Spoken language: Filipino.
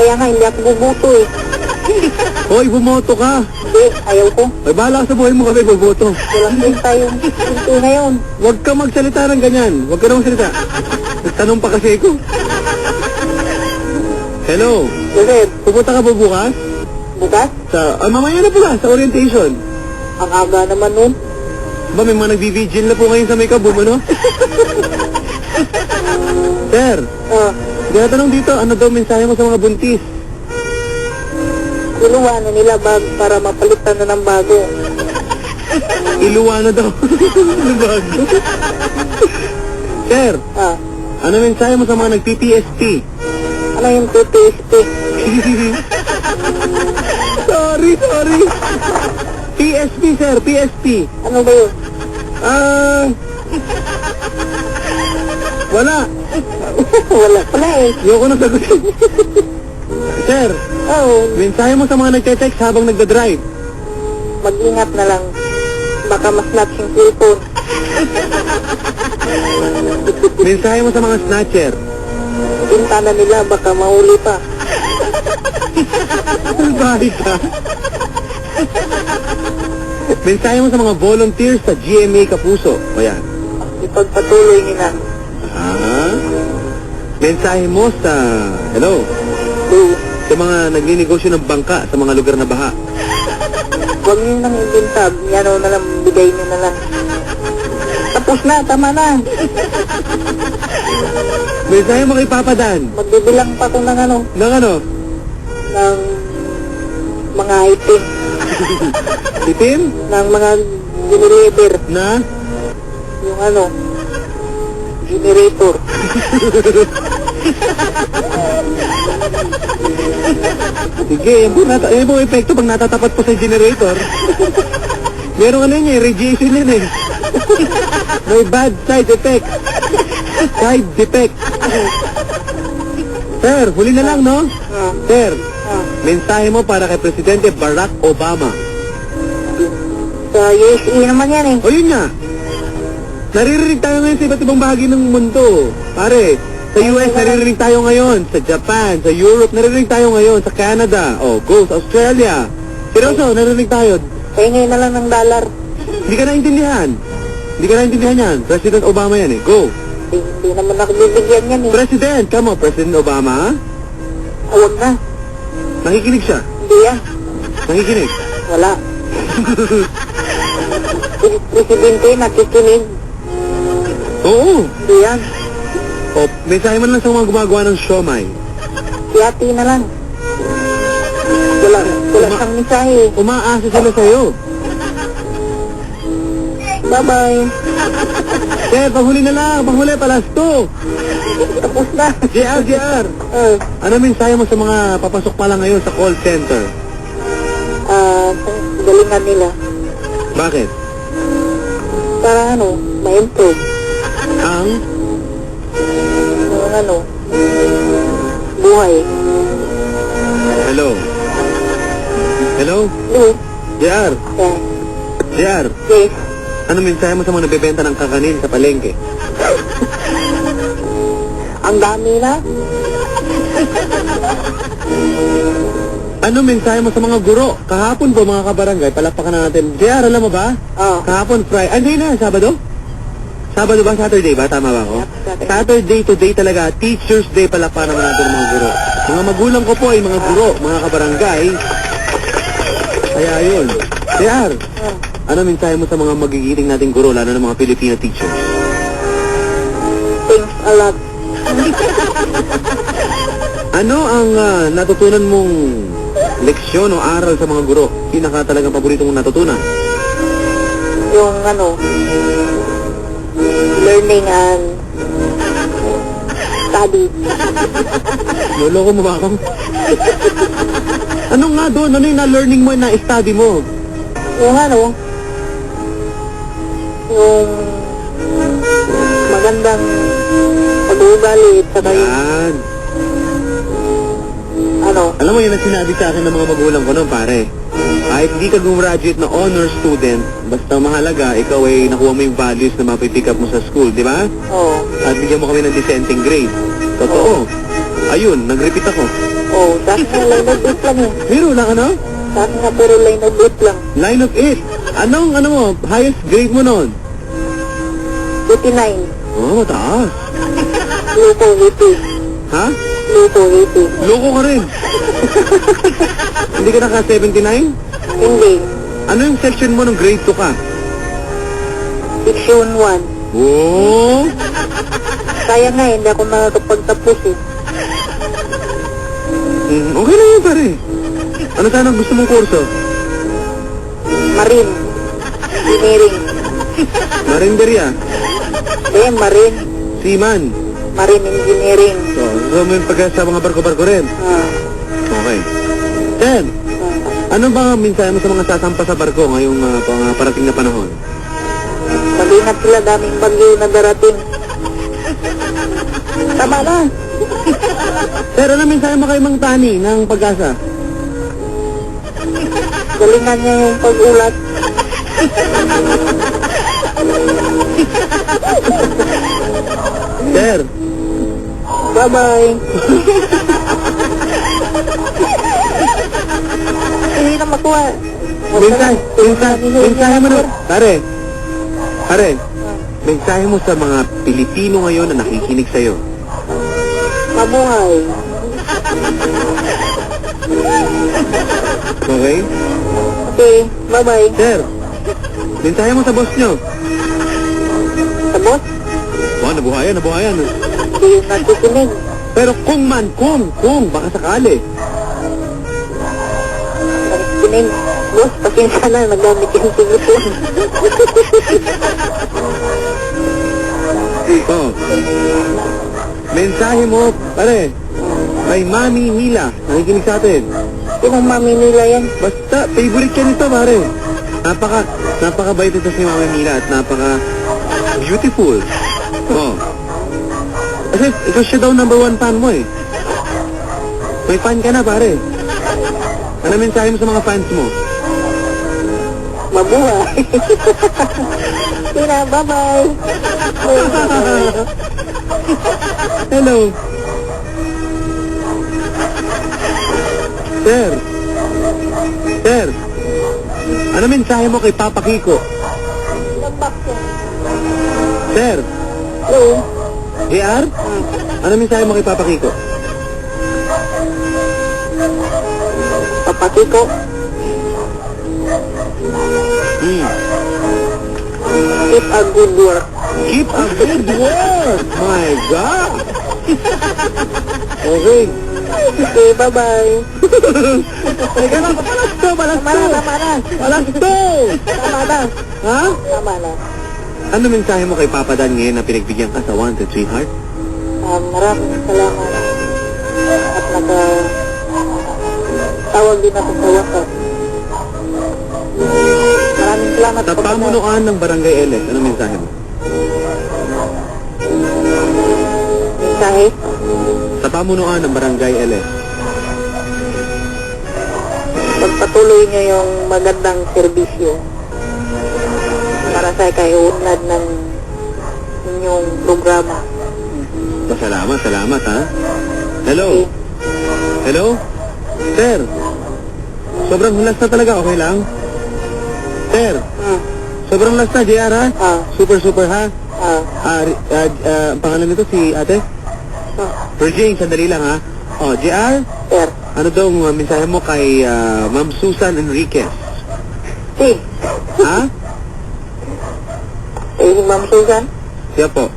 Kaya nga, hindi ako bubuto eh. Hoy, bumoto ka. Hindi, ayaw ko. Ay, bahala ka sa buhay mo kami, bumoto. Walang din tayong pinto ngayon. Huwag ka magsalita ng ganyan. Huwag ka na magsalita. Nagtanong pa kasi ako. Hello. Joseph, Pupunta ka ba bukas? bukas? Mamaya na pala, sa orientation. Ang aga naman nun. Ba, may mga nagbi-vigil na po ngayon sa may kabum, ano? Sir, tinatanong dito, ano daw mensahe mo sa mga buntis? Kinuha na nila bag para mapalitan na ng bago. Iluwa na daw. Ano bago? Sir, ano mensahe mo sa mga nag-PTSD? Ano yung PTSD? Sorry. PSP, sir, PSP. Ano ba yun? Wala. Wala pala eh. Ayoko na sagutin. Sir, mensahe mo sa mga nagte-text habang nagda-drive? Mag-ingat na lang. Baka mas-snatch yung cellphone. Mensahe mo sa mga snatcher? Pinta na nila, baka mahuli pa. Salbahe ka. Mensahe mo sa mga volunteers sa GMA Kapuso? O yan. Ipagpatuloy nila. Mensahe mo sa... Hello? Sa mga nagninegosyo ng bangka sa mga lugar na baha? Huwag nyo nang ibintab. Yan o na lang, bigay nyo na lang. Tapos na, tama na. Mensahe mo kay Papa Dan? Magbibilang pa ko ng ano, Ng ano? ng mga item, Itim? ng mga generator, Na? yung ano, generator. Sige, yan po epekto pag natatapat po sa generator. Merong ano yun radiation yun eh. May bad side effect. Side defect. Sir, huli na lang, no? Sir, mensahe mo para kay Presidente Barack Obama. Sa USA naman yan eh. O yun nga. Naririnig tayo ngayon sa iba't ibang bahagi ng mundo. Pare, sa US naririnig tayo ngayon. Sa Japan, sa Europe, naririnig tayo ngayon. Sa Canada, go sa Australia. Seryoso, naririnig tayo. Kaya na lang ng dollar. Hindi ka naintindihan. Hindi ka naintindihan yan. President Obama yan eh. Go. Hindi naman ako bibigyan yan eh. President, come on. President Obama. Huwag na. Nakikinig siya. Hindi yan. Nakikinig. Wala. Presidente, nakikinig. Oo. Hindi yan. O, mensahe mo na lang sa mga gumagawa ng siomay. Siyati na lang. Wala siyang mensahe. Umaasa sila sa'yo. Bye-bye. Sir, panghuli na lang. Panghuli, palasto. Tapos na. JR. Ano mensahe mo sa mga papasok pa lang ngayon sa call center? Galingan nila. Bakit? Para ano, ma-improve. Yung ano, buhay. Hello? Hello? Hello? JR. Yeah. JR. Yes. Ano mensahe mo sa mga nagbebenta ng kakanin sa palengke? Ang dami na. Ano mensahe mo sa mga guro? Kahapon po mga kabarangay, palakpakan na natin. JR, alam mo ba? Kahapon, Friday. Hindi na, Sabado? Sabado ba? Saturday ba? Tama ba ako? Saturday today talaga. Teacher's Day, palakpakan naman natin ng mga guro. Mga magulang ko po ay mga guro, mga kabarangay. Kaya yun. JR, ano mensahe mo sa mga magigiting nating guro, lalo ng mga Filipino teachers? Thanks a lot. Ano ang natutunan mong leksyon o aral sa mga guro? Pinaka talagang paborito mong natutunan? Yung ano, learning and study. Loloko mo ba ako? Ano nga doon? Ano yung na-learning mo, na-study mo? Yung ano, yung magandang pag-uugali at saka yung Yan. ano, Alam mo yun ang sinabi sa akin ng mga magulang ko noon, pare. Kahit di ka gumraduate na honor student, basta mahalaga, ikaw ay nakuha mo yung values na mapipick up mo sa school, di ba? oo. At bigyan mo kami ng dissenting grade. Totoo. Ayun, nag-repeat ako. Oh, sa akin nga line of 8 lang eh. Biro lang ano? Sa akin nga pero line of 8 lang. Line of 8. Anong, ano mo, highest grade mo noon? 89. Oh, mataas. Lupo 80. Ha? Lupo 80. Loko ka rin. Hindi ka naka 79? Hindi. Ano yung section mo nung grade 2 ka? Section 1. Oh! Kaya nga, hindi ako makakapagtapos eh. Okay lang yun pare. Ano sana ang gusto mong kurso? Marine. Engineering. Marinderia. Hindi, Marine. Seaman. Marine Engineering. So may pagka sa mga barko-barko rin. Okay. Ted, ano ba ang mensahe mo sa mga sasampa sa barko ngayong parating na panahon? Mag-ingat sila, daming bagyo na darating. Tama na. Sir, ano mensahe mo kay Mang Tani ng Pag-asa? Galingan niya yung pag-ulat. Sir, Bye-bye. Hindi na makuha. mensahe mo na, pare, mensahe mo sa mga Pilipino ngayon na nakikinig sa'yo. Mabuhay. Okay? Okay, bye-bye. Sir, mensahe mo sa boss nyo. Sa boss, Wow, nabuhayan. hindi yung nagkikinig. Pero kung, baka sakali. Nagkikinig. Boss, pasensya na, nagamit yung telefon. Oh. Mensahe mo, pare, kay Mami Mila, nakikinig sa atin. Sinong mami nila yan? Basta, favorite ka nito, pare. Napaka-bait ito si Mami Mila at napaka-beautiful. Oh. Kasi ikaw siya daw #1 fan mo eh. May fan ka na, pare. Ano mensahe mo sa mga fans mo? Mabuhay. Sina, bye-bye. Hello. Sir, ano mensahe mo kay Papa Kiko? Nagbakso. Sir, Hello. JR? Ano mensahe mo kay Papa Kiko? Papati ko. Keep a good work. Keep a good word! My God! Okay. Okay, bye-bye. Teka lang, palasto! Tama na. Palasto! Tama na. Ha? Tama na. Ano mensahe mo kay Papa Dan ngayon na pinagbigyan ka sa Wanted Sweetheart? Maraming salamat. At tawag din ako sa wakas. Maraming salamat. Sa pamunuan ng Barangay LS, ano mensahe mo? Mensahe? Sa pamunuan ng Barangay LS. Pagpatuloy niyo yung magandang serbisyo para sa kaiunlad ng inyong programa. Salamat ha? Hello? Hello? Sir? Sobrang hulas na talaga, okay lang? Sir? Sobrang hulas na, JR ha? Super ha? Pangalan nito si ate? Regine, sandali lang ha? Oh, JR? Sir? Ano daw ang mensahe mo kay Ma'am Susan Enriquez? Si? Ha? Ma'am Susan? Siya po.